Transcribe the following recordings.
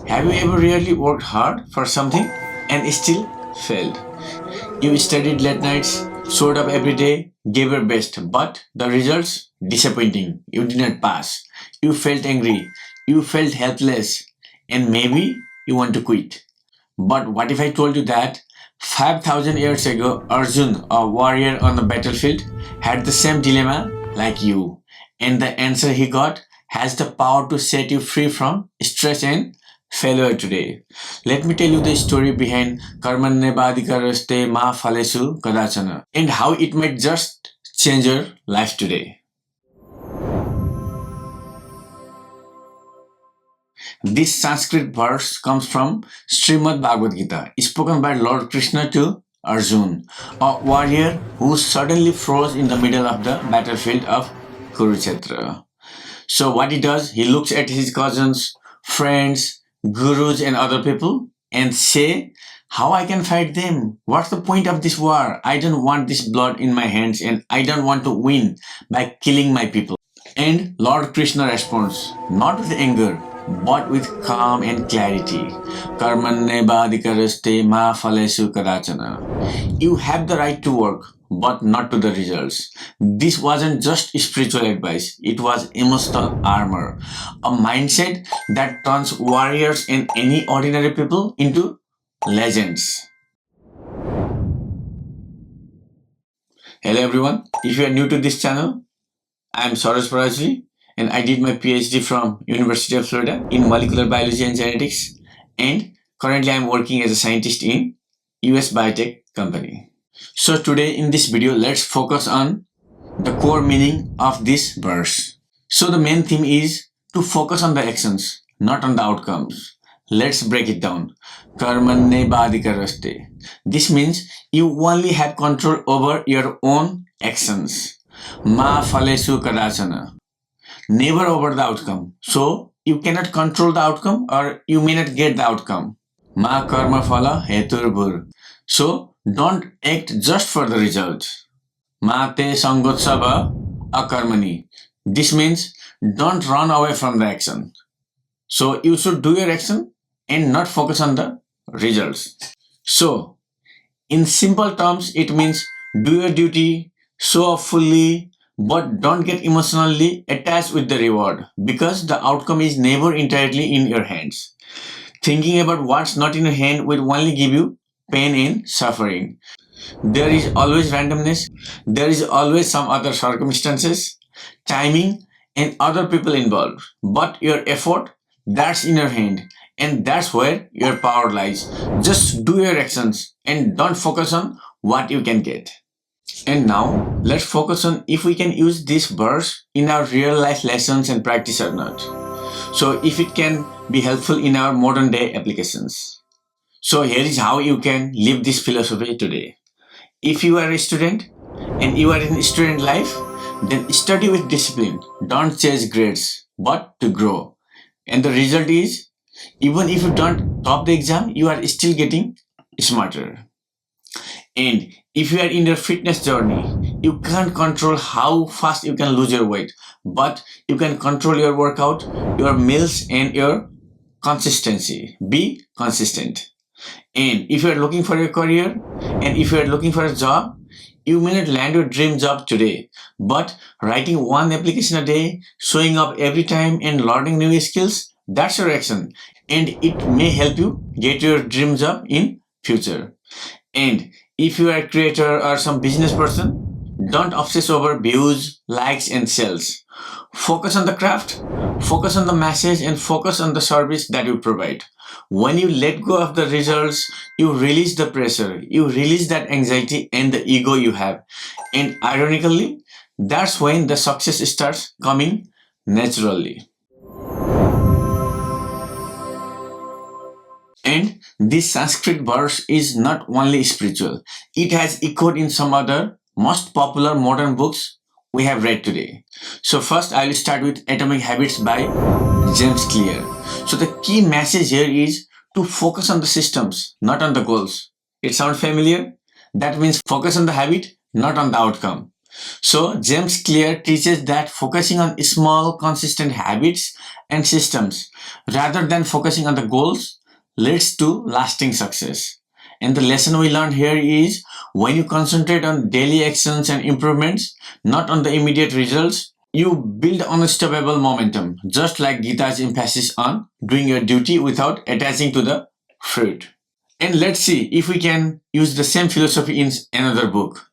Have you ever really worked hard for something and still failed? You studied late nights, showed up every day, gave your best, but the results disappointing. You did not pass. You felt angry. You felt helpless, and maybe you want to quit. But what if I told you that 5,000 years ago, Arjuna, a warrior on the battlefield, had the same dilemma like you, and the answer he got has the power to set you free from stress and failure today. Let me tell you the story behind Karmanye Vadhikaraste Phaleshu Kadachana and how it might just change your life today. This Sanskrit verse comes from Srimad Bhagavad Gita, spoken by Lord Krishna to Arjuna, a warrior who suddenly froze in the middle of the battlefield of Kurukshetra. So what he does, he looks at his cousins, friends, gurus and other people and say, how I can fight them? What's the point of this war? I don't want this blood in my hands and I don't want to win by killing my people. And Lord Krishna responds, not with anger, but with calm and clarity. Karmanye Vadhikaraste Phaleshu Kadachana. You have the right to work, but not to the results. This wasn't just spiritual advice, it was emotional armor, a mindset that turns warriors and any ordinary people into legends. Hello everyone, if you are new to this channel, I am Saroj Parajji and I did my PhD from University of Florida in molecular biology and genetics, and currently I am working as a scientist in US biotech company. So today in this video, let's focus on the core meaning of this verse. So the main theme is to focus on the actions, not on the outcomes. Let's break it down. Karmanye Vadhikaraste. This means you only have control over your own actions. Phaleshu Kadachana. Never over the outcome. So you cannot control the outcome or you may not get the outcome. Karma Phala Hetur Bhur. So don't act just for the result. Te Sangostva Akarmani. This means don't run away from the action. So you should do your action and not focus on the results. So in simple terms, it means do your duty, show up fully, but don't get emotionally attached with the reward because the outcome is never entirely in your hands. Thinking about what's not in your hand will only give you pain and suffering. There is always randomness, there is always some other circumstances, timing and other people involved. But your effort, that's in your hand and that's where your power lies. Just do your actions and don't focus on what you can get. And now, let's focus on if we can use this verse in our real life lessons and practice or not. So if it can be helpful in our modern day applications. So here is how you can live this philosophy today. If you are a student and you are in student life, then study with discipline. Don't chase grades, but to grow. And the result is, even if you don't top the exam, you are still getting smarter. And if you are in your fitness journey, you can't control how fast you can lose your weight, but you can control your workout, your meals, and your consistency. Be consistent. And if you are looking for a career, and if you are looking for a job, you may not land your dream job today, but writing one application a day, showing up every time, and learning new skills, that's your action. And it may help you get your dream job in future. And if you are a creator or some business person, don't obsess over views, likes and sales. Focus on the craft, focus on the message and focus on the service that you provide. When you let go of the results, you release the pressure, you release that anxiety and the ego you have. And ironically, that's when the success starts coming naturally. And this Sanskrit verse is not only spiritual, it has echoed in some other most popular modern books we have read today. So first I will start with Atomic Habits by James Clear. So the key message here is to focus on the systems, not on the goals. It sounds familiar? That means focus on the habit, not on the outcome. So James Clear teaches that focusing on small, consistent habits and systems rather than focusing on the goals leads to lasting success. And the lesson we learned here is when you concentrate on daily actions and improvements, not on the immediate results, you build unstoppable momentum, just like Gita's emphasis on doing your duty without attaching to the fruit. And let's see if we can use the same philosophy in another book.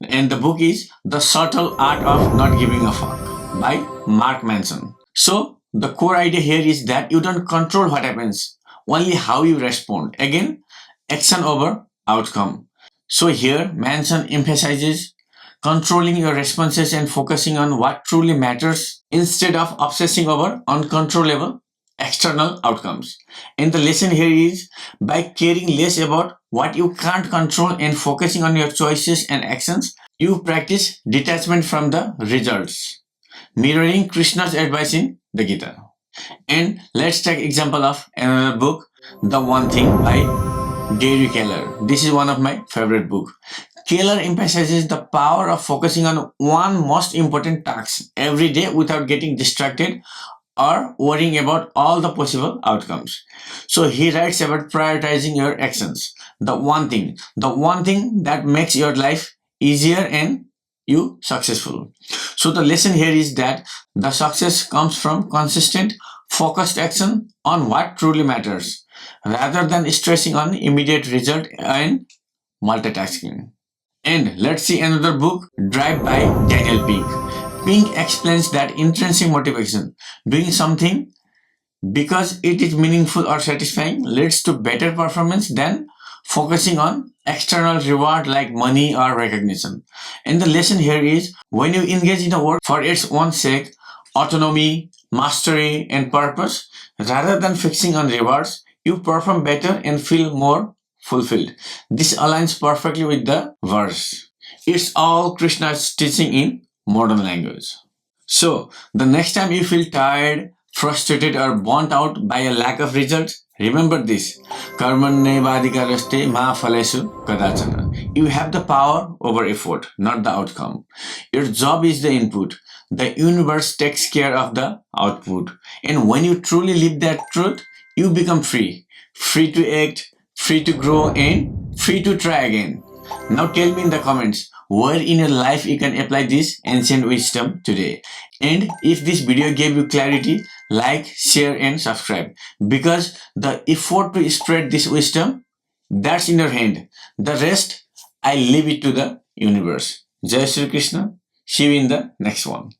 And the book is The Subtle Art of Not Giving a Fuck by Mark Manson. So, the core idea here is that you don't control what happens, only how you respond. Again, action over outcome. So, here Manson emphasizes controlling your responses and focusing on what truly matters instead of obsessing over uncontrollable external outcomes. And the lesson here is by caring less about what you can't control and focusing on your choices and actions, you practice detachment from the results, mirroring Krishna's advice in the Gita. And let's take example of another book, The One Thing by Gary Keller. This is one of my favorite book. Keller emphasizes the power of focusing on one most important task every day without getting distracted or worrying about all the possible outcomes. So he writes about prioritizing your actions. The one thing that makes your life easier and you successful. So the lesson here is that the success comes from consistent, focused action on what truly matters, rather than stressing on immediate result and multitasking. And let's see another book, Drive by Daniel Pink. Pink explains that intrinsic motivation, doing something because it is meaningful or satisfying, leads to better performance than focusing on external reward like money or recognition. And the lesson here is when you engage in a work for its own sake, autonomy, mastery, and purpose, rather than fixing on rewards, you perform better and feel more fulfilled. This aligns perfectly with the verse. It's all Krishna's teaching in modern language. So, the next time you feel tired, frustrated, or burnt out by a lack of results, remember this. Karmanye Vadhikaraste Phaleshu Kadachana. You have the power over effort, not the outcome. Your job is the input. The universe takes care of the output. And when you truly live that truth, you become free. Free to act, free to grow, and free to try again. Now tell me in the comments where in your life you can apply this ancient wisdom today. And if this video gave you clarity, like, share and subscribe. Because the effort to spread this wisdom, that's in your hand. The rest, I leave it to the universe. Jai Shri Krishna. See you in the next one.